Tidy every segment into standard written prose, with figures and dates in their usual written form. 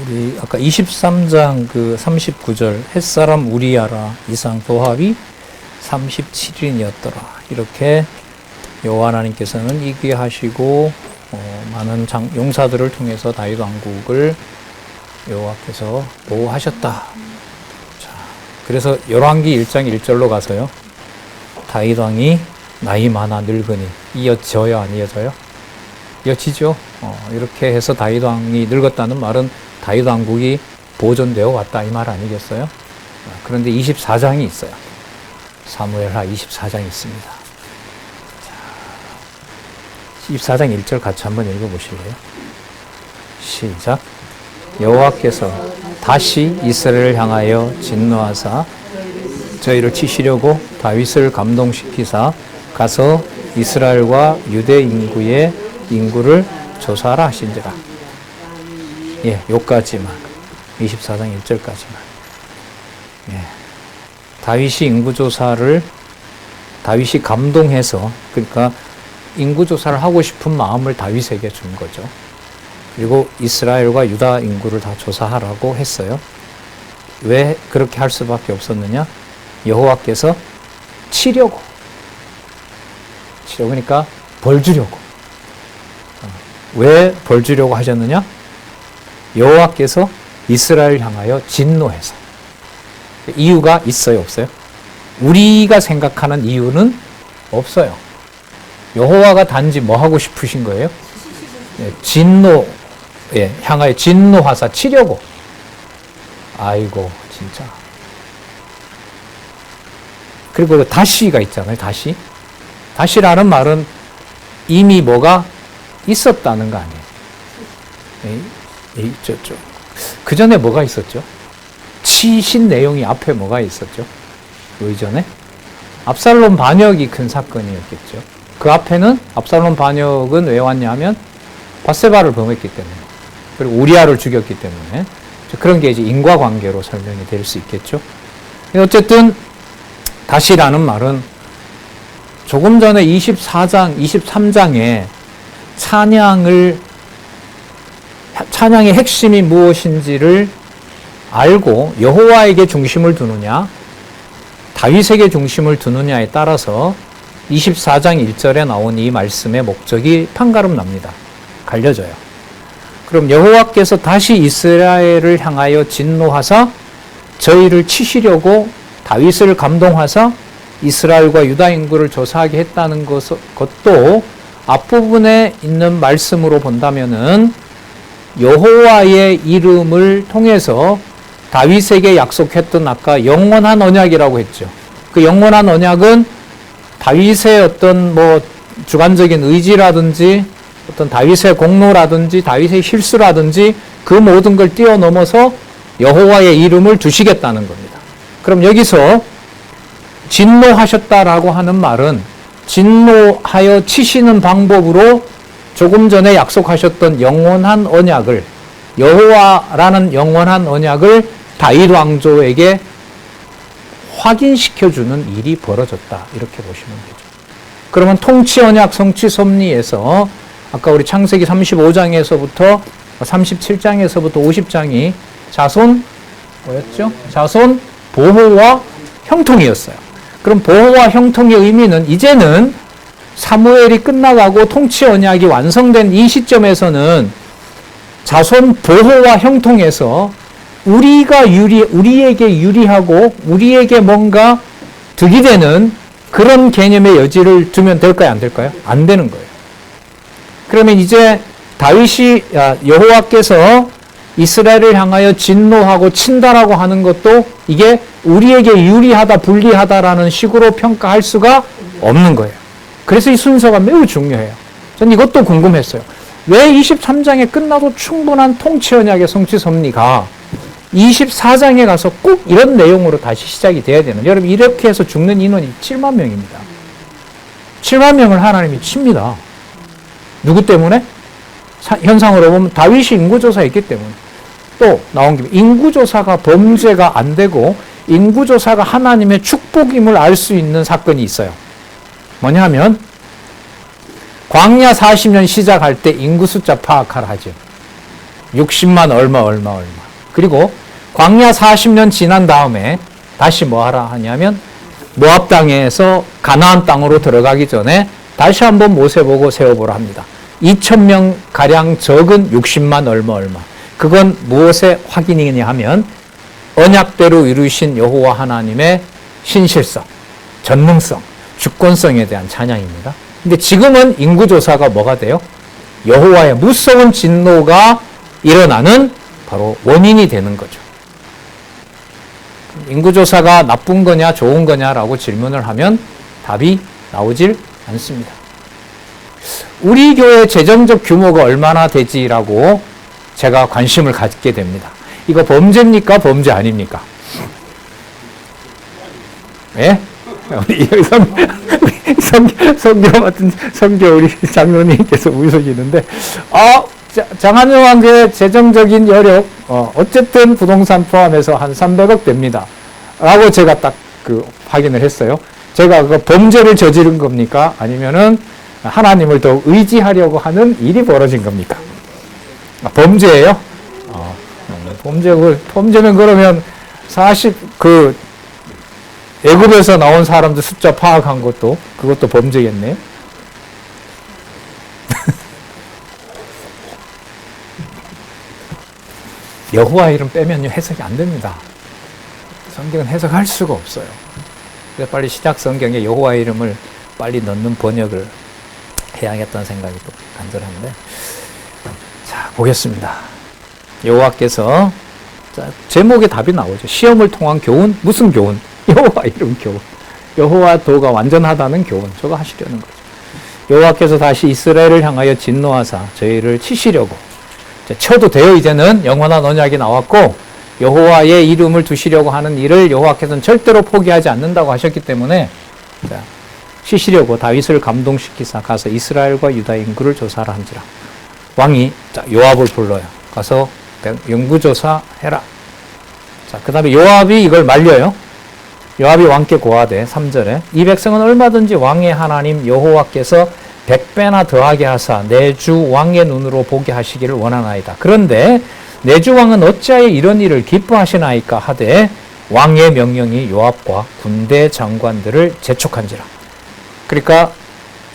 우리 아까 23장 그 39절 햇사람 우리야라 이상 도합이 37인이었더라. 이렇게 여호와 하나님께서는 이기게 하시고 많은 용사들을 통해서 다윗 왕국을 여호와께서 보호하셨다. 자, 그래서 열왕기 1장 1절로 가서요. 다윗 왕이 나이 많아 늙으니 이어져요, 안 이어져요? 이어지죠. 이렇게 해서 다윗 왕이 늙었다는 말은 다윗 왕국이 보존되어 왔다 이 말 아니겠어요? 그런데 24장이 있어요. 사무엘하 24장이 있습니다. 자, 24장 1절 같이 한번 읽어보실래요? 시작. 여호와께서 다시 이스라엘을 향하여 진노하사 저희를 치시려고 다윗을 감동시키사 가서 이스라엘과 유대 인구의 인구를 조사하라 하신지라. 예, 요까지만. 24장 1절까지만. 예. 다윗이 인구조사를, 다윗이 감동해서, 그러니까 인구조사를 하고 싶은 마음을 다윗에게 준 거죠. 그리고 이스라엘과 유다 인구를 다 조사하라고 했어요. 왜 그렇게 할 수밖에 없었느냐? 여호와께서 치려고. 그러니까 벌 주려고. 왜 벌 주려고 하셨느냐? 여호와께서 이스라엘 향하여 진노해서. 이유가 있어요, 없어요? 우리가 생각하는 이유는 없어요. 여호와가 단지 뭐 하고 싶으신 거예요? 향하여 진노하사 치려고. 아이고, 진짜. 그리고 다시가 있잖아요, 다시. 다시라는 말은 이미 뭐가 있었다는 거 아니에요? 그 전에 뭐가 있었죠? 치신 내용이 앞에 뭐가 있었죠? 그 이전에? 압살롬 반역이 큰 사건이었겠죠. 그 앞에는 압살롬 반역은 왜 왔냐면 밧세바를 범했기 때문에, 그리고 우리아를 죽였기 때문에, 그런 게 이제 인과관계로 설명이 될 수 있겠죠. 어쨌든 다시라는 말은 조금 전에 24장, 23장에 찬양의 핵심이 무엇인지를 알고 여호와에게 중심을 두느냐, 다윗에게 중심을 두느냐에 따라서 24장 1절에 나온 이 말씀의 목적이 판가름 납니다. 갈려져요. 그럼 여호와께서 다시 이스라엘을 향하여 진노하사 저희를 치시려고 다윗을 감동하사 이스라엘과 유다 인구를 조사하게 했다는 것도 앞부분에 있는 말씀으로 본다면은 여호와의 이름을 통해서 다윗에게 약속했던 아까 영원한 언약이라고 했죠. 그 영원한 언약은 다윗의 어떤 주관적인 의지라든지 어떤 다윗의 공로라든지 다윗의 실수라든지 그 모든 걸 뛰어넘어서 여호와의 이름을 두시겠다는 겁니다. 그럼 여기서 진노하셨다라고 하는 말은 진노하여 치시는 방법으로 조금 전에 약속하셨던 영원한 언약을, 여호와라는 영원한 언약을 다윗 왕조에게 확인시켜주는 일이 벌어졌다. 이렇게 보시면 되죠. 그러면 통치 언약 성취 섭리에서 아까 우리 창세기 35장에서부터 37장에서부터 50장이 자손 뭐였죠? 자손 보호와 형통이었어요. 그럼 보호와 형통의 의미는 이제는 사무엘이 끝나가고 통치 언약이 완성된 이 시점에서는 자손 보호와 형통에서 우리에게 유리하고 우리에게 뭔가 득이 되는 그런 개념의 여지를 두면 될까요? 안 될까요? 안 되는 거예요. 그러면 이제 다윗이 여호와께서 이스라엘을 향하여 진노하고 친다라고 하는 것도 이게 우리에게 유리하다, 불리하다라는 식으로 평가할 수가 없는 거예요. 그래서 이 순서가 매우 중요해요. 전 이것도 궁금했어요. 왜 23장에 끝나도 충분한 통치 언약의 성취 섭리가 24장에 가서 꼭 이런 내용으로 다시 시작이 돼야 되는. 여러분, 이렇게 해서 죽는 인원이 7만 명입니다. 7만 명을 하나님이 칩니다. 누구 때문에? 현상으로 보면 다윗이 인구조사했기 때문에. 또 나온 김에 인구조사가 범죄가 안 되고 인구조사가 하나님의 축복임을 알 수 있는 사건이 있어요. 뭐냐면 광야 40년 시작할 때 인구 숫자 파악하라 하죠. 60만 얼마. 그리고 광야 40년 지난 다음에 다시 뭐 하라 하냐면 모압 땅에서 가나안 땅으로 들어가기 전에 다시 한번 모세 보고 세워보라 합니다. 2,000명 가량 적은 60만 얼마. 그건 무엇의 확인이냐 하면 언약대로 이루신 여호와 하나님의 신실성, 전능성, 주권성에 대한 찬양입니다. 근데 지금은 인구조사가 뭐가 돼요? 여호와의 무서운 진노가 일어나는 바로 원인이 되는 거죠. 인구조사가 나쁜 거냐 좋은 거냐라고 질문을 하면 답이 나오질 않습니다. 우리 교회 재정적 규모가 얼마나 되지라고 제가 관심을 갖게 됩니다. 이거 범죄입니까? 범죄 아닙니까? 예? 우리 성교 같은 성교 우리 장로님께서 웃으시는데, 장한영 왕의 재정적인 여력, 어쨌든 부동산 포함해서 한 300억 됩니다. 라고 제가 딱 확인을 했어요. 제가 그 범죄를 저지른 겁니까? 아니면은 하나님을 더 의지하려고 하는 일이 벌어진 겁니까? 범죄예요? 범죄면 그러면 애굽에서 나온 사람들 숫자 파악한 그것도 범죄겠네요. 여호와 이름 빼면요 해석이 안 됩니다. 성경은 해석할 수가 없어요. 그래서 빨리 시작 성경에 여호와 이름을 빨리 넣는 번역을 해야겠다는 생각이 또 간절한데, 자 보겠습니다. 여호와께서 제목에 답이 나오죠. 시험을 통한 교훈, 무슨 교훈? 여호와 이름 교훈. 여호와 도가 완전하다는 교훈. 저거 하시려는 거죠. 여호와께서 다시 이스라엘을 향하여 진노하사 저희를 치시려고, 쳐도 돼요. 이제는 영원한 언약이 나왔고 여호와의 이름을 두시려고 하는 일을 여호와께서는 절대로 포기하지 않는다고 하셨기 때문에 치시려고 다윗을 감동시키사 가서 이스라엘과 유다 인구를 조사하라 한지라. 왕이 요압을 불러요. 가서 영구조사 해라. 자, 그 다음에 요압이 이걸 말려요. 요압이 왕께 고하되 3절에 이 백성은 얼마든지 왕의 하나님 여호와께서 100배나 더하게 하사 내 주 왕의 눈으로 보게 하시기를 원하나이다. 그런데 내 주 왕은 어찌하여 이런 일을 기뻐하시나이까 하되 왕의 명령이 요압과 군대 장관들을 재촉한지라. 그러니까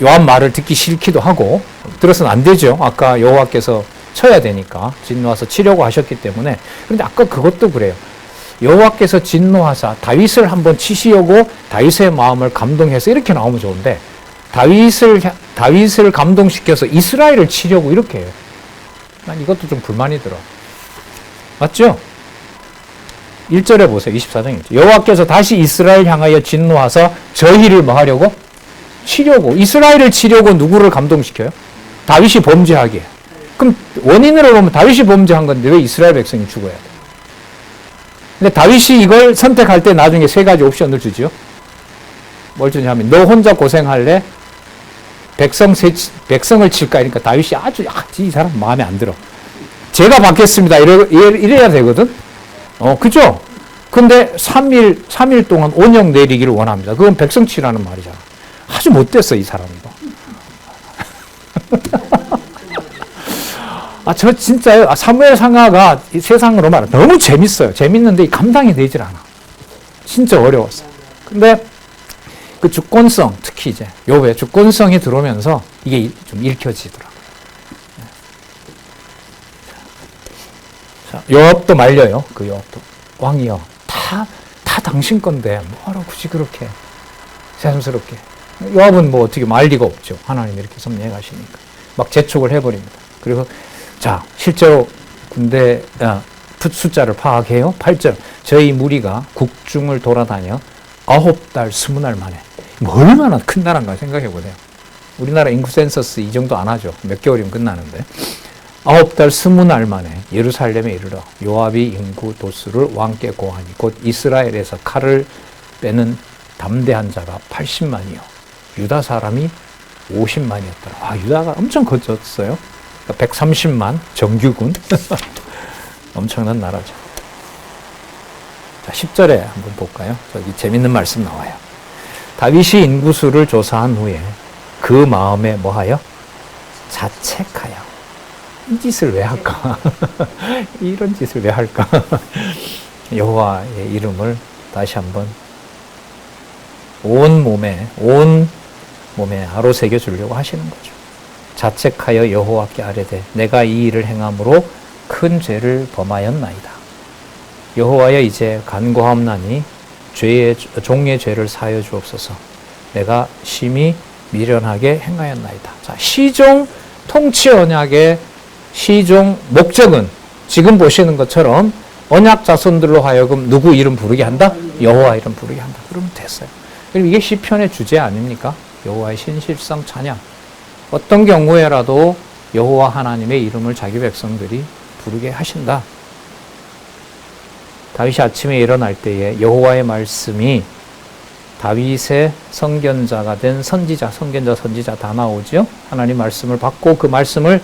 요압 말을 듣기 싫기도 하고, 들어서는 안 되죠. 아까 여호와께서 쳐야 되니까 진노하서 치려고 하셨기 때문에. 그런데 아까 그것도 그래요. 여호와께서 진노하사 다윗을 한번 치시려고 다윗의 마음을 감동해서 이렇게 나오면 좋은데, 다윗을 감동시켜서 이스라엘을 치려고 이렇게 해요. 난 이것도 좀 불만이 들어. 맞죠? 1절에 보세요. 24장 1절. 여호와께서 다시 이스라엘 향하여 진노하사 저희를 뭐 하려고? 치려고. 이스라엘을 치려고 누구를 감동시켜요? 다윗이 범죄하게. 그럼 원인으로 보면 다윗이 범죄한 건데 왜 이스라엘 백성이 죽어야 돼? 근데 다윗이 이걸 선택할 때 나중에 세 가지 옵션을 주죠. 뭘 주냐면 너 혼자 고생할래? 백성을 칠까? 그러니까 다윗이 이 사람 마음에 안 들어. 제가 받겠습니다. 이래야 되거든. 그죠? 근데 3일 동안 온영 내리기를 원합니다. 그건 백성 치라는 말이잖아. 아주 못됐어, 이 사람도. 저 진짜요. 사무엘 상하가 세상으로 말하면 너무 재밌어요. 재밌는데 감당이 되질 않아. 진짜 어려웠어요. 근데 그 주권성, 특히 이제 욥의 주권성이 들어오면서 이게 좀 읽혀지더라고요. 자, 욥도 말려요. 그 욥도. 왕이요. 다 당신 건데 뭐하러 굳이 그렇게 새삼스럽게. 욥은 뭐 어떻게 말 리가 없죠. 하나님 이렇게 섭리해 가시니까. 막 재촉을 해버립니다. 그리고 자, 실제로 군대 숫자를 파악해요. 8절. 저희 무리가 국중을 돌아다녀 9달 20날 만에. 뭐 얼마나 큰 나라인가 생각해 보세요. 우리나라 인구 센서스 이 정도 안 하죠. 몇 개월이면 끝나는데. 9달 20날 만에 예루살렘에 이르러 요압이 인구 도수를 왕께 고하니 곧 이스라엘에서 칼을 빼는 담대한 자가 80만이요. 유다 사람이 50만이었더라. 유다가 엄청 커졌어요. 130만 정규군. 엄청난 나라죠. 자, 10절에 한번 볼까요? 저기 재밌는 말씀 나와요. 다윗이 인구수를 조사한 후에 그 마음에 뭐하여? 자책하여. 이 짓을 왜 할까? 이런 짓을 왜 할까? 여호와의 이름을 다시 한번 온 몸에 아로 새겨주려고 하시는 거죠. 자책하여 여호와께 아뢰되 내가 이 일을 행함으로 큰 죄를 범하였나이다. 여호와여 이제 간구하옵나니 종의 죄를 사하여 주옵소서. 내가 심히 미련하게 행하였나이다. 자, 시종 통치 언약의 시종 목적은 지금 보시는 것처럼 언약 자손들로 하여금 누구 이름 부르게 한다? 여호와 이름 부르게 한다. 그러면 됐어요. 그럼 이게 시편의 주제 아닙니까? 여호와의 신실성 찬양. 어떤 경우에라도 여호와 하나님의 이름을 자기 백성들이 부르게 하신다. 다윗이 아침에 일어날 때에 여호와의 말씀이 다윗의 선견자가 된 선지자 다 나오죠. 하나님 말씀을 받고 그 말씀을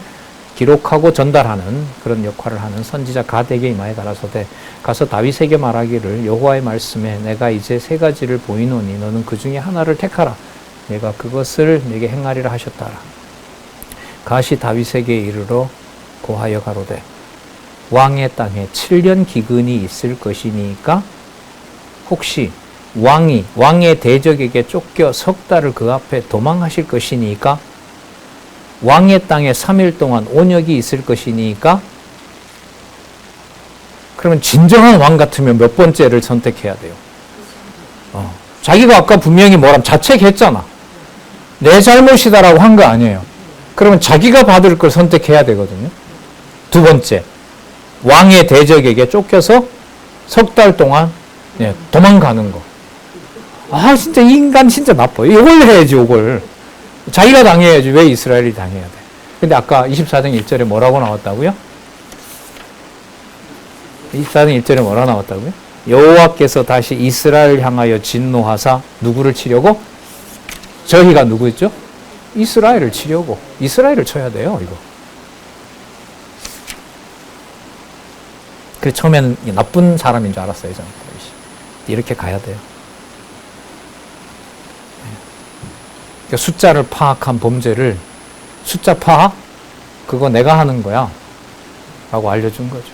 기록하고 전달하는 그런 역할을 하는 선지자 가덱의 이마에 가라사대 가서 다윗에게 말하기를 여호와의 말씀에 내가 이제 세 가지를 보이노니 너는 그 중에 하나를 택하라. 내가 그것을 내게 행하리라 하셨다라. 가시 다윗에게 이르러 고하여 가로되 왕의 땅에 7년 기근이 있을 것이니까 혹시 왕의 대적에게 쫓겨 석 달을 그 앞에 도망하실 것이니까 왕의 땅에 3일 동안 온역이 있을 것이니까 그러면 진정한 왕 같으면 몇 번째를 선택해야 돼요? 자기가 아까 분명히 뭐라면 자책했잖아. 내 잘못이다라고 한 거 아니에요. 그러면 자기가 받을 걸 선택해야 되거든요. 두 번째, 왕의 대적에게 쫓겨서 석 달 동안 도망가는 거. 아, 진짜 이 인간 진짜 나빠. 이걸 해야지, 이걸. 자기가 당해야지. 왜 이스라엘이 당해야 돼? 근데 아까 24장 1절에 뭐라고 나왔다고요? 24장 1절에 뭐라고 나왔다고요? 여호와께서 다시 이스라엘 향하여 진노하사 누구를 치려고? 저희가 누구였죠? 이스라엘을 치려고. 이스라엘을 쳐야 돼요, 이거. 그래서 처음에는 나쁜 사람인 줄 알았어요, 저는. 이렇게 가야 돼요. 그러니까 숫자를 파악한 범죄를 숫자 파악? 그거 내가 하는 거야. 라고 알려준 거죠.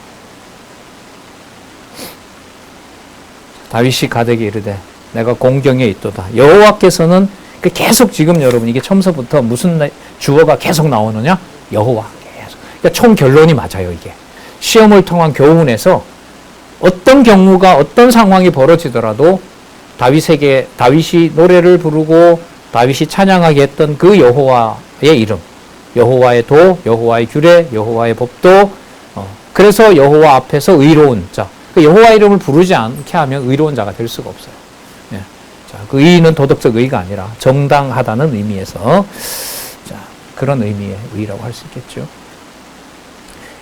다윗이 가덱에 이르되 내가 공경에 있도다. 여호와께서는 계속 지금 여러분 이게 처음서부터 무슨 주어가 계속 나오느냐? 여호와 계속. 그러니까 총 결론이 맞아요, 이게. 시험을 통한 교훈에서 어떤 경우가 어떤 상황이 벌어지더라도 다윗이 노래를 부르고 다윗이 찬양하게 했던 그 여호와의 이름, 여호와의 도, 여호와의 규례, 여호와의 법도, 그래서 여호와 앞에서 의로운 자, 그 여호와 이름을 부르지 않게 하면 의로운 자가 될 수가 없어요. 예. 자, 그 의는 도덕적 의가 아니라 정당하다는 의미에서 자, 그런 의미의 의라고 할 수 있겠죠.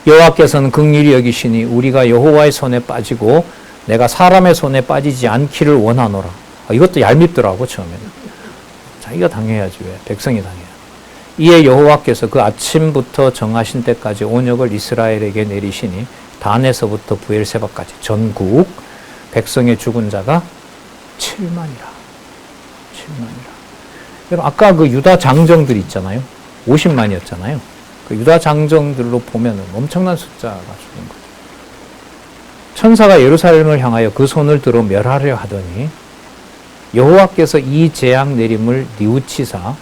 여호와께서는 긍휼히 여기시니 우리가 여호와의 손에 빠지고 내가 사람의 손에 빠지지 않기를 원하노라. 이것도 얄밉더라고 처음에는. 자기가 당해야지 왜 백성이 당해야. 이에 여호와께서 그 아침부터 정하신 때까지 온역을 이스라엘에게 내리시니 단에서부터 부엘세바까지 전국 백성의 죽은 자가 7만이라. 7만이라. 여러분 아까 그 유다 장정들 있잖아요. 50만이었잖아요. 그 유다 장정들로 보면은 엄청난 숫자가 죽은 거죠. 천사가 예루살렘을 향하여 그 손을 들어 멸하려 하더니 여호와께서 이 재앙 내림을 뉘우치사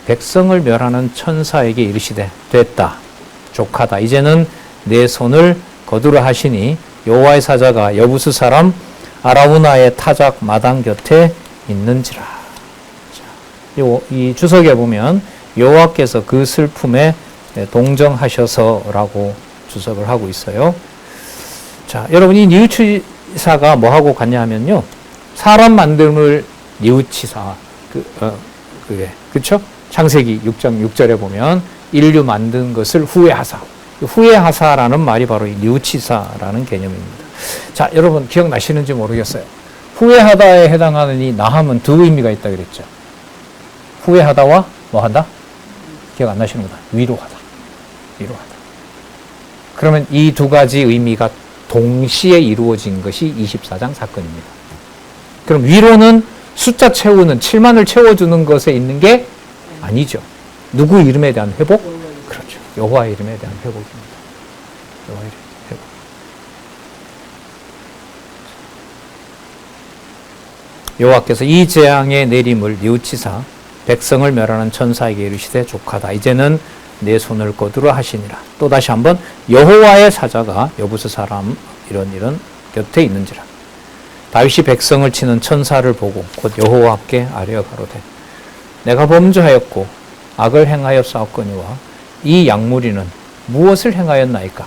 백성을 멸하는 천사에게 이르시되 됐다. 족하다. 이제는 내 손을 거두라 하시니 여호와의 사자가 여부스 사람 아라우나의 타작 마당 곁에 있는지라. 이 주석에 보면 여호와께서 그 슬픔에 동정하셔서라고 주석을 하고 있어요. 자, 여러분 이 뉘우치사가 뭐하고 같냐 하면요. 사람 만듦을 뉘우치사. 그쵸? 창세기 6장 6절에 보면 인류 만든 것을 후회하사. 후회하사라는 말이 바로 이 뉘우치사라는 개념입니다. 자, 여러분 기억나시는지 모르겠어요. 후회하다에 해당하는 이 나함은 두 의미가 있다 그랬죠. 후회하다와 뭐 한다? 기억 안 나시는구나. 위로하다. 위로하다. 그러면 이 두 가지 의미가 동시에 이루어진 것이 24장 사건입니다. 그럼 위로는 숫자 채우는 7만을 채워주는 것에 있는 게 아니죠. 누구 이름에 대한 회복? 그렇죠. 여호와의 이름에 대한 회복입니다. 여호와의 이름 회복. 여호와께서 이 재앙의 내림을 뉘우치사 백성을 멸하는 천사에게 이르시되 족하다. 이제는 내 손을 거두라 하시니라. 또 다시 한번 여호와의 사자가 여부스 사람 이런 곁에 있는지라. 다윗이 백성을 치는 천사를 보고 곧 여호와께 아뢰어 가로되 내가 범죄하였고 악을 행하여 싸웠거니와 이 약무리는 무엇을 행하였나이까?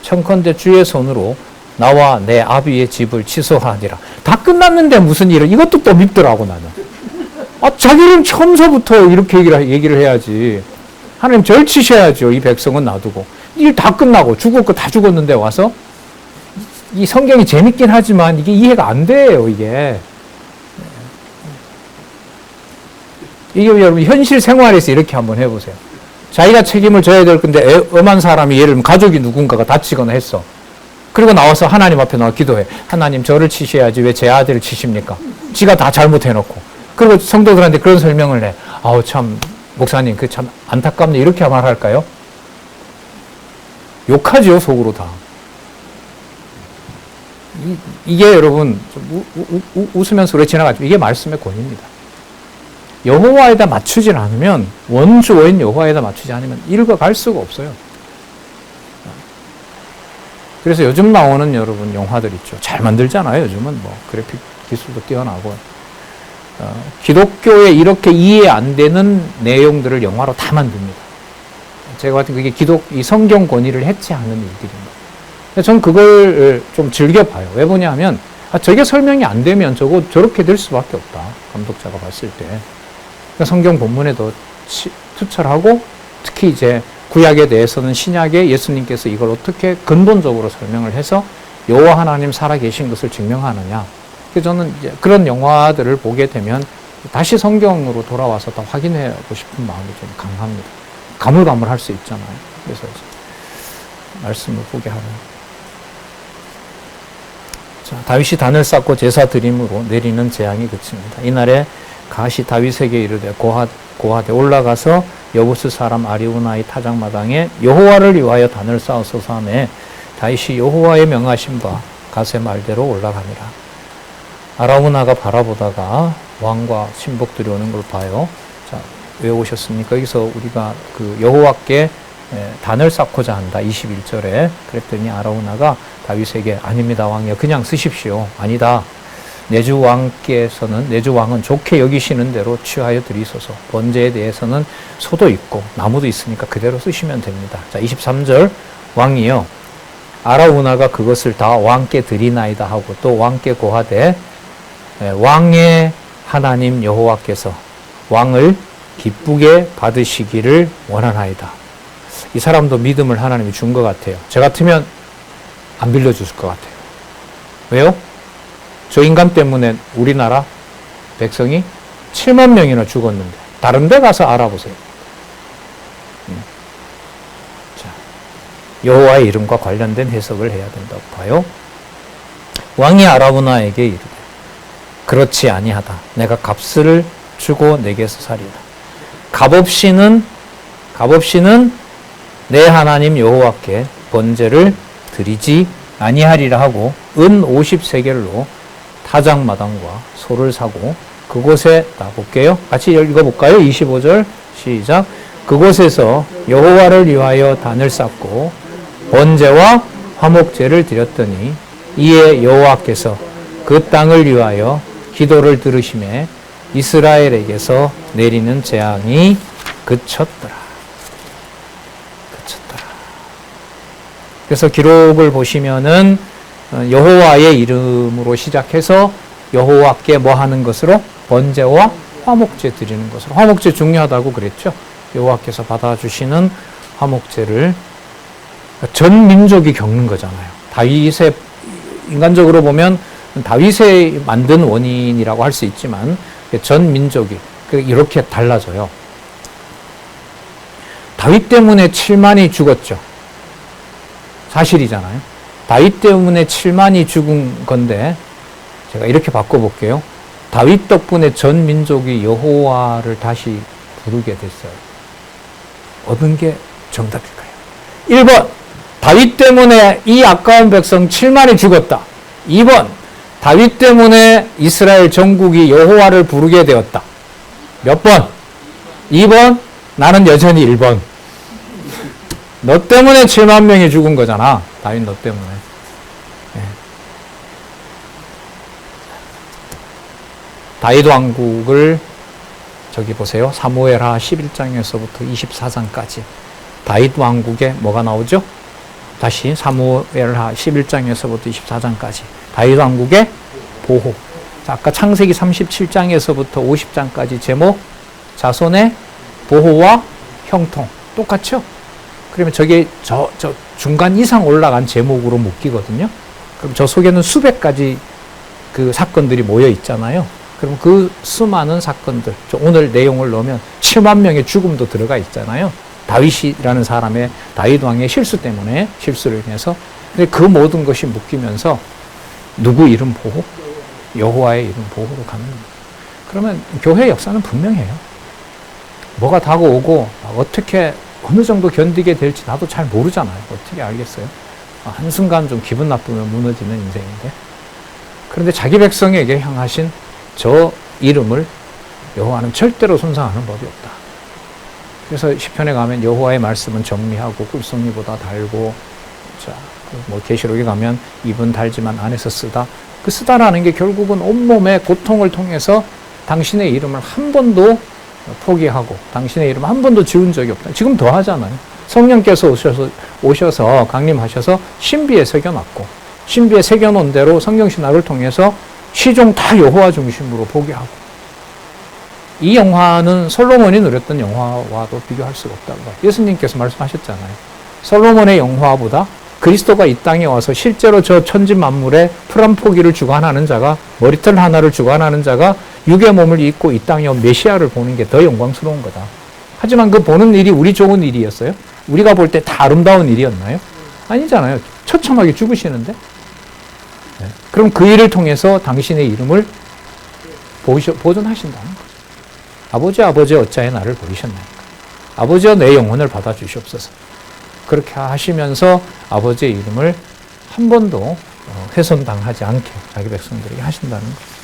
청컨대 주의 손으로 나와 내 아비의 집을 취소하니라. 다 끝났는데 무슨 일을, 이것도 또 밉더라고 나는. 자기는 처음서부터 이렇게 얘기를 해야지. 하나님 절치셔야죠. 이 백성은 놔두고. 일 다 끝나고 죽을 거 다 죽었는데 와서 이 성경이 재밌긴 하지만 이게 이해가 안 돼요, 이게. 이게 여러분 현실 생활에서 이렇게 한번 해보세요. 자기가 책임을 져야 될 건데 엄한 사람이 예를 들면 가족이 누군가가 다치거나 했어. 그리고 나와서 하나님 앞에 나와 기도해. 하나님 저를 치셔야지 왜 제 아들을 치십니까? 지가 다 잘못해놓고. 그리고 성도들한테 그런 설명을 해. 아우 참 목사님 그 참 안타깝네 이렇게 말할까요? 욕하지요 속으로 다. 이게 여러분 웃으면서 그래 지나가죠. 이게 말씀의 권위입니다. 여호와에다 맞추지 않으면 원주어인 여호와에다 맞추지 않으면 읽어갈 수가 없어요. 그래서 요즘 나오는 여러분 영화들 있죠. 잘 만들잖아요. 요즘은 뭐 그래픽 기술도 뛰어나고 기독교에 이렇게 이해 안 되는 내용들을 영화로 다 만듭니다. 제가 봤을 때 그게 이 성경 권위를 해체하는 일들입니다. 저는 그걸 좀 즐겨봐요. 왜 보냐면 저게 설명이 안 되면 저렇게 될 수밖에 없다. 감독자가 봤을 때. 그러니까 성경 본문에도 투철하고 특히 이제 구약에 대해서는 신약에 예수님께서 이걸 어떻게 근본적으로 설명을 해서 여호와 하나님 살아계신 것을 증명하느냐. 그래서 저는 이제 그런 영화들을 보게 되면 다시 성경으로 돌아와서 더 확인하고 싶은 마음이 좀 강합니다. 가물가물할 수 있잖아요. 그래서 말씀을 보게 하는. 자, 다윗이 단을 쌓고 제사 드림으로 내리는 재앙이 그칩니다. 이날에 갓이 다윗에게 이르되 고하되 올라가서 여부스 사람 아리우나의 타작마당에 여호와를 위하여 단을 쌓으소서 하매 다윗이 여호와의 명하신 바 갓의 말대로 올라가니라. 아라우나가 바라보다가 왕과 신복들이 오는 걸 봐요. 자, 왜 오셨습니까? 여기서 우리가 그 여호와께 단을 쌓고자 한다. 21절에 그랬더니 아라우나가 다윗에게 아닙니다 왕이여 그냥 쓰십시오. 아니다. 내주 왕은 좋게 여기시는 대로 취하여 드리소서. 번제에 대해서는 소도 있고 나무도 있으니까 그대로 쓰시면 됩니다. 자 23절 왕이여 아라우나가 그것을 다 왕께 드리나이다 하고 또 왕께 고하되 왕의 하나님 여호와께서 왕을 기쁘게 받으시기를 원하나이다. 이 사람도 믿음을 하나님이 준 것 같아요. 저 같으면 안 빌려줬을 것 같아요. 왜요? 저 인간 때문에 우리나라 백성이 7만 명이나 죽었는데 다른 데 가서 알아보세요. 자, 여호와의 이름과 관련된 해석을 해야 된다고 봐요. 왕이 아라우나에게 이르되 그렇지 아니하다. 내가 값을 주고 내게서 사리라. 값없이는 내 하나님 여호와께 번제를 드리지 아니하리라 하고 은 50세겔로 타작마당과 소를 사고 그곳에 볼게요. 같이 읽어볼까요? 25절 시작. 그곳에서 여호와를 위하여 단을 쌓고 번제와 화목제를 드렸더니 이에 여호와께서 그 땅을 위하여 기도를 들으심에 이스라엘에게서 내리는 재앙이 그쳤더라. 그래서 기록을 보시면은 여호와의 이름으로 시작해서 여호와께 뭐 하는 것으로? 번제와 화목제 드리는 것으로. 화목제 중요하다고 그랬죠. 여호와께서 받아주시는 화목제를 전 민족이 겪는 거잖아요. 다윗의 인간적으로 보면 다윗의 만든 원인이라고 할 수 있지만 전 민족이 이렇게 달라져요. 다윗 때문에 7만이 죽었죠. 사실이잖아요. 다윗 때문에 7만이 죽은 건데 제가 이렇게 바꿔볼게요. 다윗 덕분에 전 민족이 여호와를 다시 부르게 됐어요. 어떤 게 정답일까요? 1번, 다윗 때문에 이 아까운 백성 7만이 죽었다. 2번, 다윗 때문에 이스라엘 전국이 여호와를 부르게 되었다. 몇 번? 2번, 나는 여전히 1번. 너 때문에 7만 명이 죽은 거잖아. 다윗 너 때문에. 네. 다윗 왕국을 저기 보세요. 사무엘하 11장에서부터 24장까지 다윗 왕국에 뭐가 나오죠? 다시 사무엘하 11장에서부터 24장까지 다윗 왕국의 보호. 자, 아까 창세기 37장에서부터 50장까지 제목 자손의 보호와 형통. 똑같죠? 그러면 저게 저 중간 이상 올라간 제목으로 묶이거든요. 그럼 저 속에는 수백 가지 그 사건들이 모여 있잖아요. 그럼 그 수많은 사건들, 오늘 내용을 넣으면 7만 명의 죽음도 들어가 있잖아요. 다윗이라는 사람의, 다윗 왕의 실수를 인해서. 근데 그 모든 것이 묶이면서 누구 이름 보호? 여호와의 이름 보호로 가는 겁니다. 그러면 교회 역사는 분명해요. 뭐가 다가오고 어떻게 어느 정도 견디게 될지 나도 잘 모르잖아요. 어떻게 알겠어요? 한순간 좀 기분 나쁘면 무너지는 인생인데. 그런데 자기 백성에게 향하신 저 이름을 여호와는 절대로 손상하는 법이 없다. 그래서 시편에 가면 여호와의 말씀은 정리하고 꿀송이보다 달고, 자, 뭐 계시록에 가면 입은 달지만 안에서 쓰다. 그 쓰다라는 게 결국은 온몸의 고통을 통해서 당신의 이름을 한 번도 포기하고 당신의 이름을 한 번도 지운 적이 없다. 지금 더 하잖아요. 성령께서 오셔서 강림하셔서 신비에 새겨놨고, 신비에 새겨놓은 대로 성경 신학을 통해서 시종 다 여호와 중심으로 포기하고, 이 영화는 솔로몬이 누렸던 영화와도 비교할 수가 없다는 거예요. 예수님께서 말씀하셨잖아요. 솔로몬의 영화보다 그리스도가 이 땅에 와서 실제로 저 천지 만물에 풀 한 포기를 주관하는 자가, 머리털 하나를 주관하는 자가 육의 몸을 입고 이 땅에 온 메시아를 보는 게 더 영광스러운 거다. 하지만 그 보는 일이 우리 좋은 일이었어요? 우리가 볼 때 다 아름다운 일이었나요? 아니잖아요. 처참하게 죽으시는데. 네. 그럼 그 일을 통해서 당신의 이름을 보존하신다는 거죠. 아버지 어찌하여 나를 버리셨나이까. 아버지여 내 영혼을 받아주시옵소서. 그렇게 하시면서 아버지의 이름을 한 번도 훼손당하지 않게 자기 백성들에게 하신다는 거죠.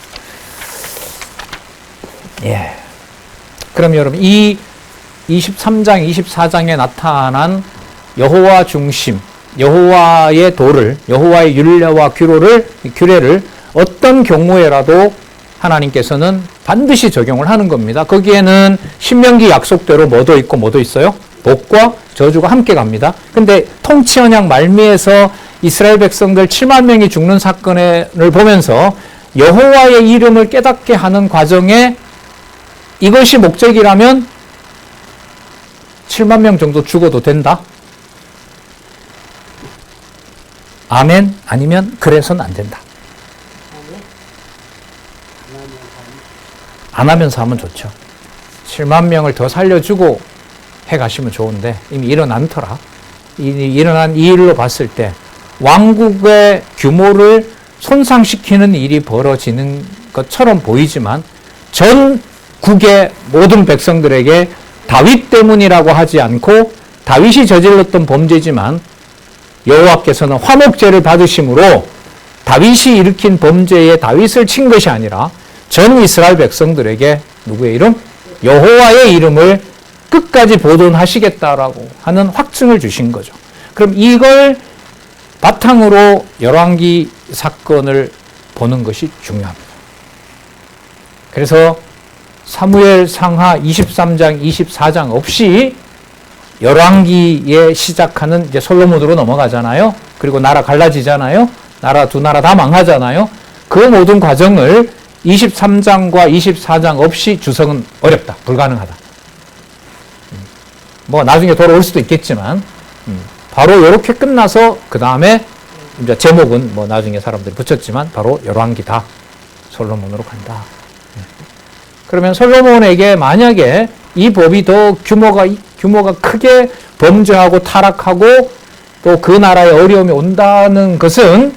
예. 그럼 여러분, 이 23장, 24장에 나타난 여호와 중심, 여호와의 도를, 여호와의 율례와 규례를 어떤 경우에라도 하나님께서는 반드시 적용을 하는 겁니다. 거기에는 신명기 약속대로 뭐도 있고 뭐도 있어요? 복과 저주가 함께 갑니다. 근데 통치 언약 말미에서 이스라엘 백성들 7만 명이 죽는 사건을 보면서 여호와의 이름을 깨닫게 하는 과정에 이것이 목적이라면 7만 명 정도 죽어도 된다? 아멘? 아니면 그래서는 안 된다. 안 하면서 하면 좋죠. 7만 명을 더 살려주고 해가시면 좋은데 이미 일어난터라. 일어난 이 일로 봤을 때 왕국의 규모를 손상시키는 일이 벌어지는 것처럼 보이지만 전국의 모든 백성들에게 다윗 때문이라고 하지 않고 다윗이 저질렀던 범죄지만 여호와께서는 화목제를 받으심으로 다윗이 일으킨 범죄에 다윗을 친 것이 아니라 전 이스라엘 백성들에게 누구의 이름? 여호와의 이름을 끝까지 보존하시겠다라고 하는 확증을 주신 거죠. 그럼 이걸 바탕으로 열왕기 사건을 보는 것이 중요합니다. 그래서 사무엘 상하 23장, 24장 없이 열왕기에 시작하는 이제 솔로몬으로 넘어가잖아요. 그리고 나라 갈라지잖아요. 두 나라 다 망하잖아요. 그 모든 과정을 23장과 24장 없이 주석은 어렵다. 불가능하다. 뭐 나중에 돌아올 수도 있겠지만 바로 이렇게 끝나서 그 다음에 이제 제목은 뭐 나중에 사람들이 붙였지만 바로 열왕기다. 솔로몬으로 간다. 그러면 솔로몬에게 만약에 이 법이 더 규모가 크게 범죄하고 타락하고 또 그 나라에 어려움이 온다는 것은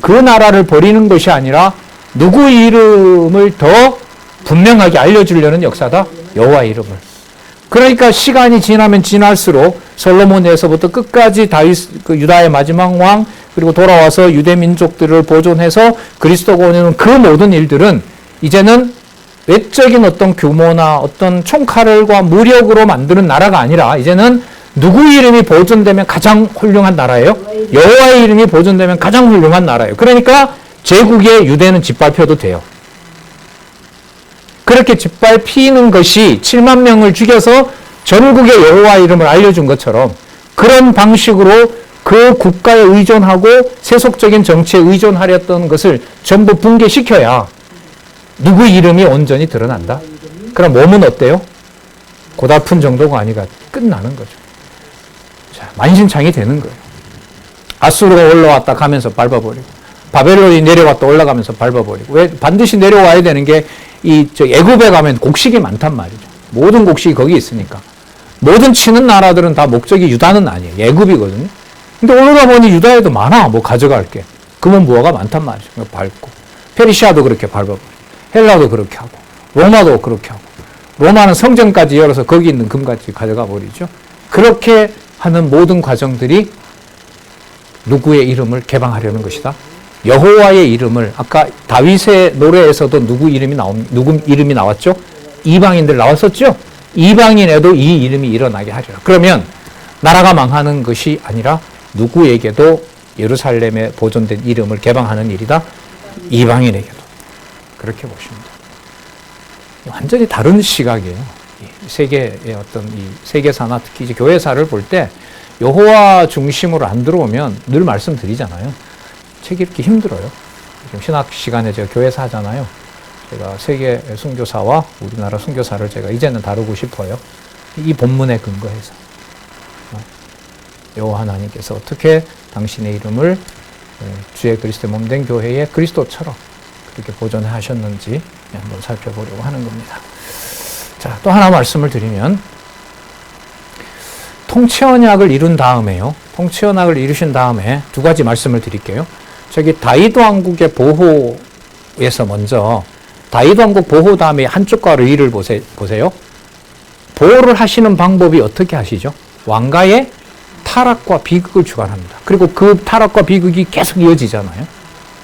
그 나라를 버리는 것이 아니라 누구 이름을 더 분명하게 알려주려는 역사다? 여호와 이름을. 그러니까 시간이 지나면 지날수록 솔로몬에서부터 끝까지 다윗, 그 유다의 마지막 왕, 그리고 돌아와서 유대 민족들을 보존해서 그리스도가 오는 그 모든 일들은 이제는 외적인 어떤 규모나 어떤 총칼과 무력으로 만드는 나라가 아니라 이제는 누구 이름이 보존되면 가장 훌륭한 나라예요? 여호와의 이름이 보존되면 가장 훌륭한 나라예요. 그러니까 제국의 유대는 짓밟혀도 돼요. 그렇게 짓밟히는 것이 7만 명을 죽여서 전국의 여호와 이름을 알려준 것처럼 그런 방식으로 그 국가에 의존하고 세속적인 정치에 의존하렸던 것을 전부 붕괴시켜야 누구 이름이 온전히 드러난다. 그럼 몸은 어때요? 고달픈 정도가 아니라 끝나는 거죠. 자, 만신창이 되는 거예요. 아수르가 올라왔다 가면서 밟아버리고 바벨론이 내려왔다 올라가면서 밟아버리고 왜 반드시 내려와야 되는 게 애굽에 가면 곡식이 많단 말이죠. 모든 곡식이 거기 있으니까. 모든 치는 나라들은 다 목적이 유다는 아니에요. 애굽이거든요. 근데 올라가 보니 유다에도 많아. 뭐 가져갈 게. 금은 무화가 많단 말이죠. 밟고. 페르시아도 그렇게 밟아버리고. 헬라도 그렇게 하고. 로마도 그렇게 하고. 로마는 성전까지 열어서 거기 있는 금까지 가져가 버리죠. 그렇게 하는 모든 과정들이 누구의 이름을 개방하려는 것이다. 여호와의 이름을 아까 다윗의 노래에서도 누구 이름이 나왔죠? 이방인들 나왔었죠? 이방인에도 이 이름이 일어나게 하리라. 그러면 나라가 망하는 것이 아니라 누구에게도 예루살렘에 보존된 이름을 개방하는 일이다. 이방인에게도. 그렇게 보십니다. 완전히 다른 시각이에요. 세계의 어떤 이 세계사나 특히 이제 교회사를 볼 때 여호와 중심으로 안 들어오면 늘 말씀드리잖아요. 책이 이렇게 힘들어요. 지금 신학 시간에 제가 교회사 하잖아요. 제가 세계 선교사와 우리나라 선교사를 제가 이제는 다루고 싶어요. 이 본문에 근거해서. 여호와 하나님께서 어떻게 당신의 이름을 주의 그리스도의 몸된 교회의 그리스도처럼 그렇게 보존해 하셨는지 한번 살펴보려고 하는 겁니다. 자, 또 하나 말씀을 드리면 통치언약을 이룬 다음에요. 통치언약을 이루신 다음에 두 가지 말씀을 드릴게요. 저기 다윗 왕국의 보호에서 먼저 다윗 왕국 보호 다음에 한쪽과 의를 보세요. 보호를 하시는 방법이 어떻게 하시죠? 왕가의 타락과 비극을 주관합니다. 그리고 그 타락과 비극이 계속 이어지잖아요.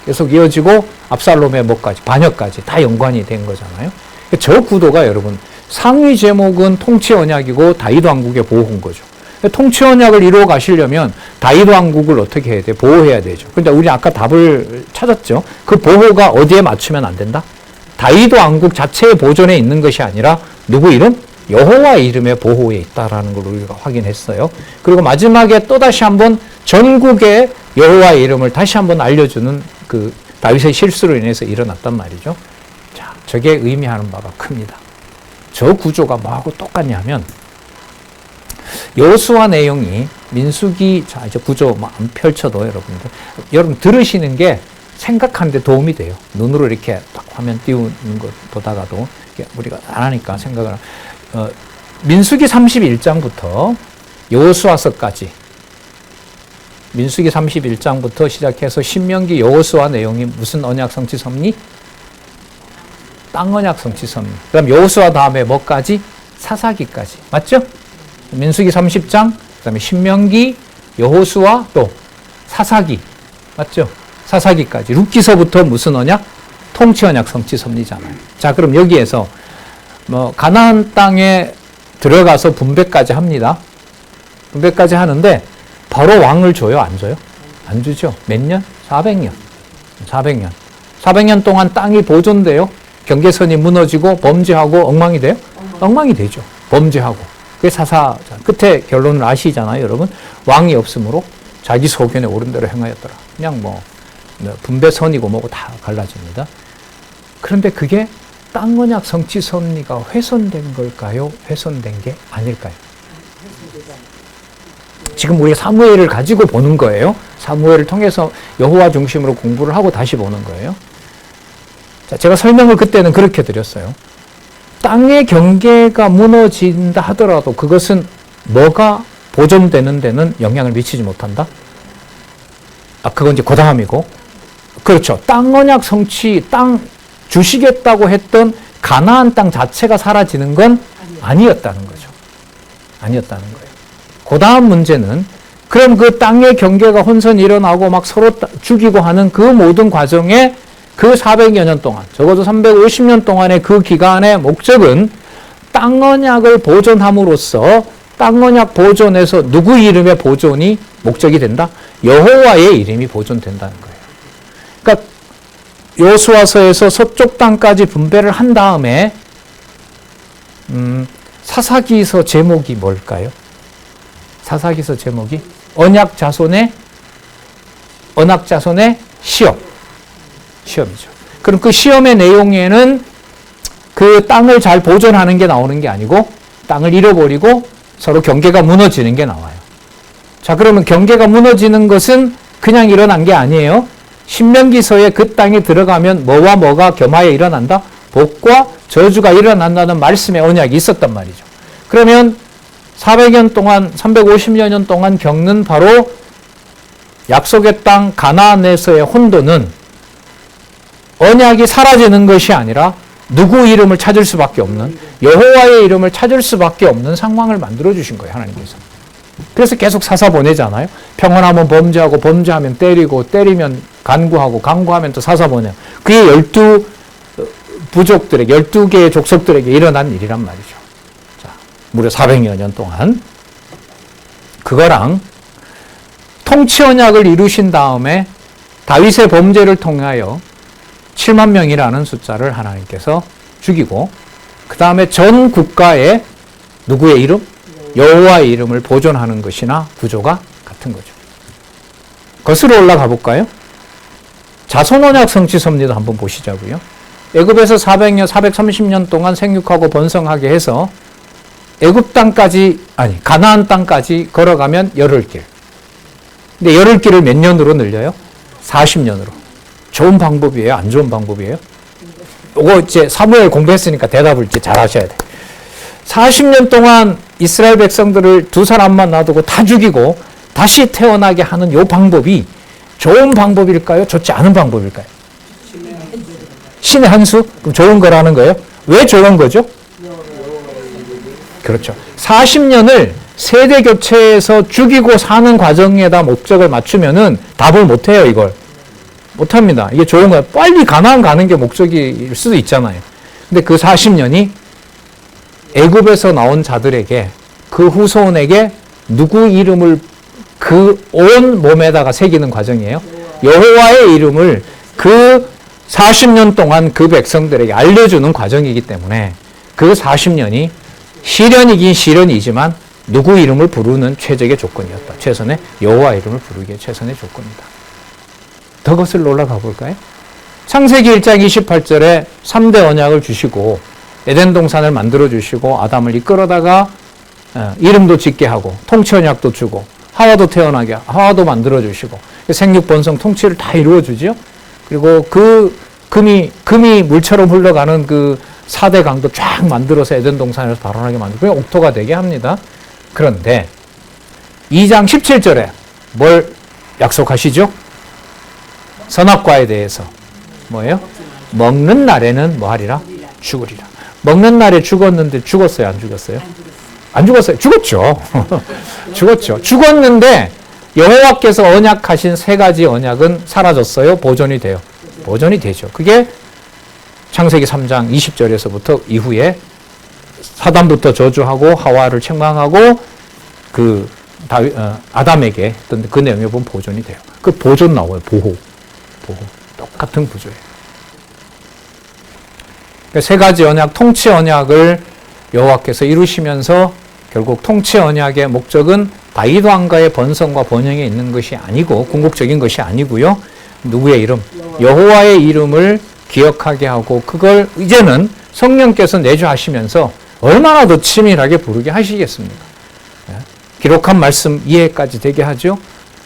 계속 이어지고 압살롬의 뭐까지 반역까지 다 연관이 된 거잖아요. 저 구도가 여러분 상위 제목은 통치 언약이고 다윗 왕국의 보호인 거죠. 통치 언약을 이루어 가시려면 다윗 왕국을 어떻게 해야 돼? 보호해야 되죠. 근데 우리 아까 답을 찾았죠. 그 보호가 어디에 맞추면 안 된다? 다윗 왕국 자체의 보존에 있는 것이 아니라 누구 이름? 여호와의 이름의 보호에 있다라는 걸 우리가 확인했어요. 그리고 마지막에 또다시 한번 전국의 여호와의 이름을 다시 한번 알려주는 그 다윗의 실수로 인해서 일어났단 말이죠. 자, 저게 의미하는 바가 큽니다. 저 구조가 뭐하고 똑같냐면 여호수아 내용이 민수기, 자 이제 구조 안 펼쳐도 여러분 들으시는 게 생각하는데 도움이 돼요. 눈으로 이렇게 딱 화면 띄우는 것보다가도 우리가 안 하니까 생각을 민수기 31장부터 여호수아서까지 민수기 31장부터 시작해서 신명기 여호수아 내용이 무슨 언약 성취 섭리? 땅 언약 성취 섭리. 그다음 여호수아 다음에 뭐까지? 사사기까지. 맞죠? 민수기 30장, 그다음에 신명기, 여호수아 또 사사기. 맞죠? 사사기까지. 룻기서부터 무슨 언약? 통치 언약 성취 섭리잖아요. 자, 그럼 여기에서 가나안 땅에 들어가서 분배까지 합니다. 분배까지 하는데 바로 왕을 줘요? 안 줘요? 안 주죠. 몇 년? 400년. 400년 동안 땅이 보존돼요. 경계선이 무너지고 범죄하고 엉망이 돼요? 엉망이 되죠. 범죄하고. 그게 끝에 결론을 아시잖아요, 여러분. 왕이 없으므로 자기 소견에 옳은 대로 행하였더라. 그냥 분배선이고 뭐고 다 갈라집니다. 그런데 그게 땅 언약 성취 섭리가 훼손된 걸까요? 훼손된 게 아닐까요? 지금 우리가 사무엘을 가지고 보는 거예요. 사무엘을 통해서 여호와 중심으로 공부를 하고 다시 보는 거예요. 자, 제가 설명을 그때는 그렇게 드렸어요. 땅의 경계가 무너진다 하더라도 그것은 뭐가 보존되는 데는 영향을 미치지 못한다? 그건 이제 그 다음이고. 그렇죠. 땅 언약 성취, 땅 주시겠다고 했던 가나안 땅 자체가 사라지는 건 아니었다는 거죠. 아니었다는 거예요. 그 다음 문제는 그럼 그 땅의 경계가 혼선이 일어나고 막 서로 죽이고 하는 그 모든 과정에 그 400여 년 동안, 적어도 350년 동안의 그 기간의 목적은 땅 언약을 보존함으로써 땅 언약 보존에서 누구 이름의 보존이 목적이 된다? 여호와의 이름이 보존된다는 거예요. 그러니까 여호수아서에서 서쪽 땅까지 분배를 한 다음에 사사기서 제목이 뭘까요? 사사기서 제목이 언약 자손의 시험이죠. 그럼 그 시험의 내용에는 그 땅을 잘 보존하는 게 나오는 게 아니고 땅을 잃어버리고 서로 경계가 무너지는 게 나와요. 자, 그러면 경계가 무너지는 것은 그냥 일어난 게 아니에요. 신명기서에 그 땅에 들어가면 뭐와 뭐가 겸하여 일어난다? 복과 저주가 일어난다는 말씀의 언약이 있었단 말이죠. 그러면 400년 동안, 350여 년 동안 겪는 바로 약속의 땅 가나안에서의 혼돈은 언약이 사라지는 것이 아니라 누구 이름을 찾을 수밖에 없는, 여호와의 이름을 찾을 수밖에 없는 상황을 만들어 주신 거예요, 하나님께서. 그래서 계속 사사 보내잖아요. 평안하면 범죄하고, 범죄하면 때리고, 때리면 간구하고, 간구하면 또 사사 보내요. 그게 12부족들에게, 12개의 족속들에게 일어난 일이란 말이죠. 자, 무려 400여 년 동안 그거랑 통치 언약을 이루신 다음에 다윗의 범죄를 통하여 7만 명이라는 숫자를 하나님께서 죽이고, 그 다음에 전 국가에 누구의 이름? 여호와의 이름을 보존하는 것이나 구조가 같은 거죠. 거슬러 올라가 볼까요? 자손 언약 성취 섭리도 한번 보시자고요. 애굽에서 430년 동안 생육하고 번성하게 해서 애굽 땅까지, 가나안 땅까지 걸어가면 열흘길. 근데 열흘길을 몇 년으로 늘려요? 40년으로. 좋은 방법이에요? 안 좋은 방법이에요? 이거 이제 사무엘 공부했으니까 대답을 이제 잘 하셔야 돼요. 40년 동안 이스라엘 백성들을 두 사람만 놔두고 다 죽이고 다시 태어나게 하는 이 방법이 좋은 방법일까요? 좋지 않은 방법일까요? 신의 한 수? 그럼 좋은 거라는 거예요? 왜 좋은 거죠? 그렇죠. 40년을 세대 교체해서 죽이고 사는 과정에다 목적을 맞추면은 답을 못 해요, 이걸. 못 합니다. 이게 좋은 거예요. 빨리 가나안 가는 게 목적일 수도 있잖아요. 근데 그 40년이 애굽에서 나온 자들에게, 그 후손에게 누구 이름을 그 온 몸에다가 새기는 과정이에요. 여호와의 이름을 그 40년 동안 그 백성들에게 알려주는 과정이기 때문에 그 40년이 시련이긴 시련이지만 누구 이름을 부르는 최적의 조건이었다. 최선의 여호와 이름을 부르기에 최선의 조건이다. 더 거슬러 올라가 볼까요? 창세기 1장 28절에 3대 언약을 주시고 에덴 동산을 만들어 주시고 아담을 이끌어다가 이름도 짓게 하고 통치 언약도 주고 하와도 태어나게, 하와도 만들어 주시고 생육 번성 통치를 다 이루어 주죠. 그리고 그 금이 물처럼 흘러가는 그 4대 강도 쫙 만들어서 에덴 동산에서 발원하게 만들고 옥토가 되게 합니다. 그런데 2장 17절에 뭘 약속하시죠? 선악과에 대해서 뭐예요? 먹는 날에는 뭐 하리라? 죽으리라. 먹는 날에 죽었는데 죽었어요? 안 죽었어요? 안 죽었어요? 죽었죠. 죽었죠. 죽었는데 여호와께서 언약하신 세 가지 언약은 사라졌어요? 보존이 돼요? 보존이 되죠. 그게 창세기 3장 20절에서부터 이후에 사단부터 저주하고 하와를 책망하고 그 아담에게 했던 그 내용에 보면 보존이 돼요. 그 보존 나와요. 보호. 똑같은 구조예요. 그러니까 세 가지 언약, 통치 언약을 여호와께서 이루시면서 결국 통치 언약의 목적은 다윗 왕가의 번성과 번영에 있는 것이 아니고 궁극적인 것이 아니고요. 누구의 이름? 여호와의 이름을 기억하게 하고 그걸 이제는 성령께서 내주하시면서 얼마나 더 치밀하게 부르게 하시겠습니까? 기록한 말씀 이해까지 되게 하죠.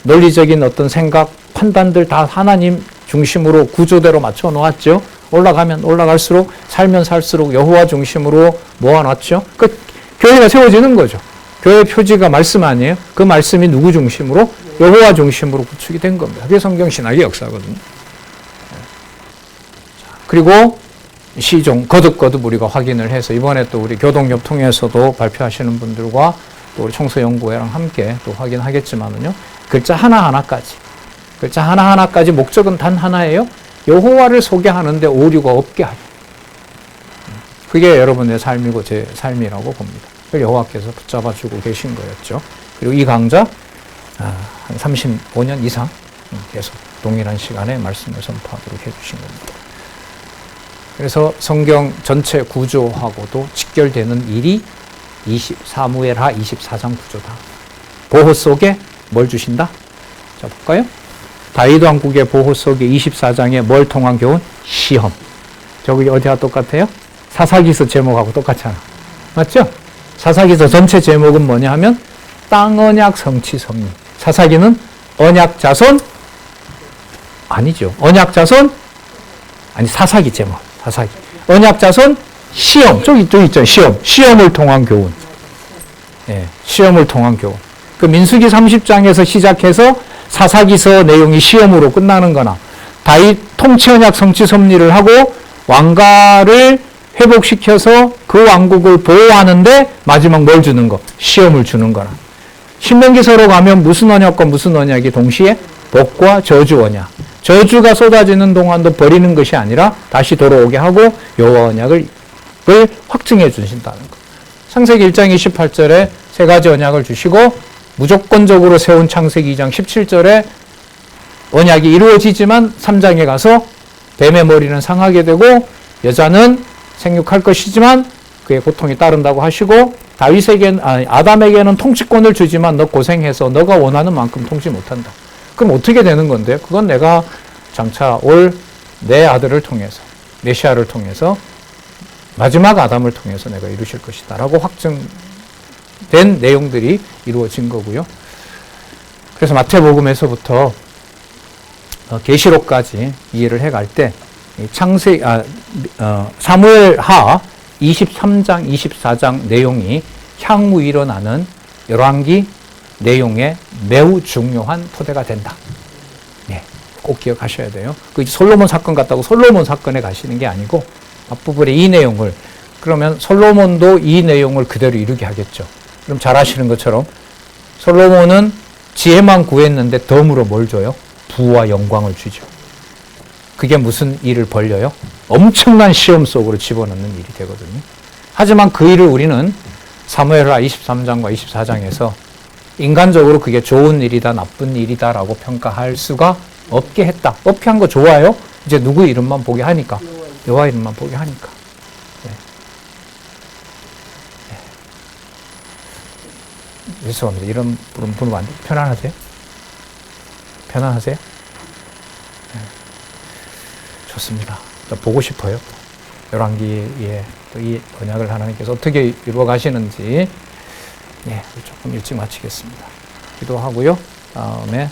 논리적인 어떤 생각, 판단들 다 하나님 중심으로 구조대로 맞춰 놓았죠. 올라가면 올라갈수록 살면 살수록 여호와 중심으로 모아놨죠. 그 교회가 세워지는 거죠. 교회 표지가 말씀 아니에요? 그 말씀이 누구 중심으로? 여호와 중심으로 구축이 된 겁니다. 그게 성경신학의 역사거든요. 그리고 시종 거듭 우리가 확인을 해서 이번에 또 우리 교동협 통해서도 발표하시는 분들과 또 우리 청소연구회랑 함께 또 확인하겠지만은요. 글자 하나하나까지 목적은 단 하나예요. 여호와를 소개하는데 오류가 없게 하기. 그게 여러분의 삶이고 제 삶이라고 봅니다. 그걸 여호와께서 붙잡아주고 계신 거였죠. 그리고 이 강좌 한 35년 이상 계속 동일한 시간에 말씀을 선포하도록 해주신 겁니다. 그래서 성경 전체 구조하고도 직결되는 일이 사무엘하 24장 구조다. 보호 속에 뭘 주신다? 자, 볼까요? 다윗 왕국의 보호 속에 24장에 뭘 통한 교훈? 시험. 저기 어디와 똑같아요? 사사기서 제목하고 똑같잖아. 맞죠? 사사기서 전체 제목은 뭐냐 하면 땅 언약 성취 섭리. 사사기는 언약 자손? 아니죠. 언약 자손? 아니, 사사기 제목. 사사기. 언약 자손? 시험. 저기 있죠. 시험. 시험을 통한 교훈. 예, 시험을 통한 교훈. 그 민수기 30장에서 시작해서 사사기서 내용이 시험으로 끝나는 거나 다윗 통치 언약 성취 섭리를 하고 왕가를 회복시켜서 그 왕국을 보호하는데 마지막 뭘 주는 거? 시험을 주는 거나. 신명기서로 가면 무슨 언약과 무슨 언약이 동시에 복과 저주 언약. 저주가 쏟아지는 동안도 버리는 것이 아니라 다시 돌아오게 하고 여호와 언약을 확증해 주신다는 것. 창세기 1장 28절에 세 가지 언약을 주시고 무조건적으로 세운 창세기 2장 17절에 언약이 이루어지지만 3장에 가서 뱀의 머리는 상하게 되고 여자는 생육할 것이지만 그의 고통이 따른다고 하시고 아담에게는 통치권을 주지만 너 고생해서 너가 원하는 만큼 통치 못한다. 그럼 어떻게 되는 건데? 그건 내가 장차 올 내 아들을 통해서 메시아를 통해서 마지막 아담을 통해서 내가 이루실 것이다 라고 확증된 내용들이 이루어진 거고요. 그래서 마태복음에서부터 계시록까지 이해를 해갈 때 사무엘하 23장, 24장 내용이 향후 일어나는 열왕기 내용에 매우 중요한 토대가 된다. 네, 꼭 기억하셔야 돼요. 그 솔로몬 사건 같다고 솔로몬 사건에 가시는 게 아니고 앞부분에 이 내용을, 그러면 솔로몬도 이 내용을 그대로 이루게 하겠죠. 그럼 잘 아시는 것처럼 솔로몬은 지혜만 구했는데 덤으로 뭘 줘요? 부와 영광을 주죠. 그게 무슨 일을 벌려요? 엄청난 시험 속으로 집어넣는 일이 되거든요. 하지만 그 일을 우리는 사무엘하 23장과 24장에서 인간적으로 그게 좋은 일이다, 나쁜 일이다 라고 평가할 수가 없게 했다. 없게 한 거 좋아요? 이제 누구 이름만 보게 하니까. 여호와 이름만 보게 하니까. 네. 네. 죄송합니다. 이런 분은 안 돼. 편안하세요? 편안하세요? 네. 좋습니다. 보고 싶어요. 열왕기에 또 이 언약을 하나님께서 어떻게 이루어 가시는지 조금 일찍 마치겠습니다. 기도하고요. 다음에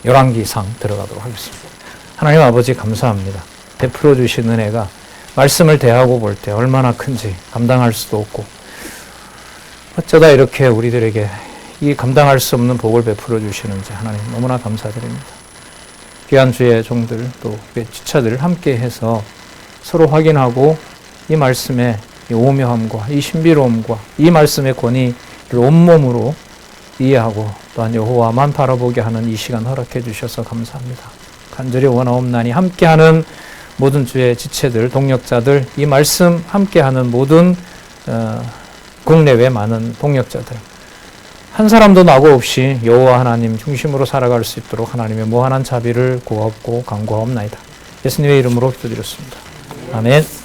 열왕기상 들어가도록 하겠습니다. 하나님 아버지 감사합니다. 베풀어 주신 은혜가 말씀을 대하고 볼 때 얼마나 큰지 감당할 수도 없고 어쩌다 이렇게 우리들에게 이 감당할 수 없는 복을 베풀어 주시는지 하나님 너무나 감사드립니다. 귀한 주의 종들 또 지체들 함께 해서 서로 확인하고 이 말씀의 이 오묘함과 이 신비로움과 이 말씀의 권위를 온몸으로 이해하고 또한 여호와만 바라보게 하는 이 시간 허락해 주셔서 감사합니다. 간절히 원하옵나니 함께하는 모든 주의 지체들, 동역자들, 이 말씀 함께하는 모든 국내외 많은 동역자들 한 사람도 낙오 없이 여호와 하나님 중심으로 살아갈 수 있도록 하나님의 무한한 자비를 구하옵고 간구하옵나이다. 예수님의 이름으로 기도드렸습니다. 아멘.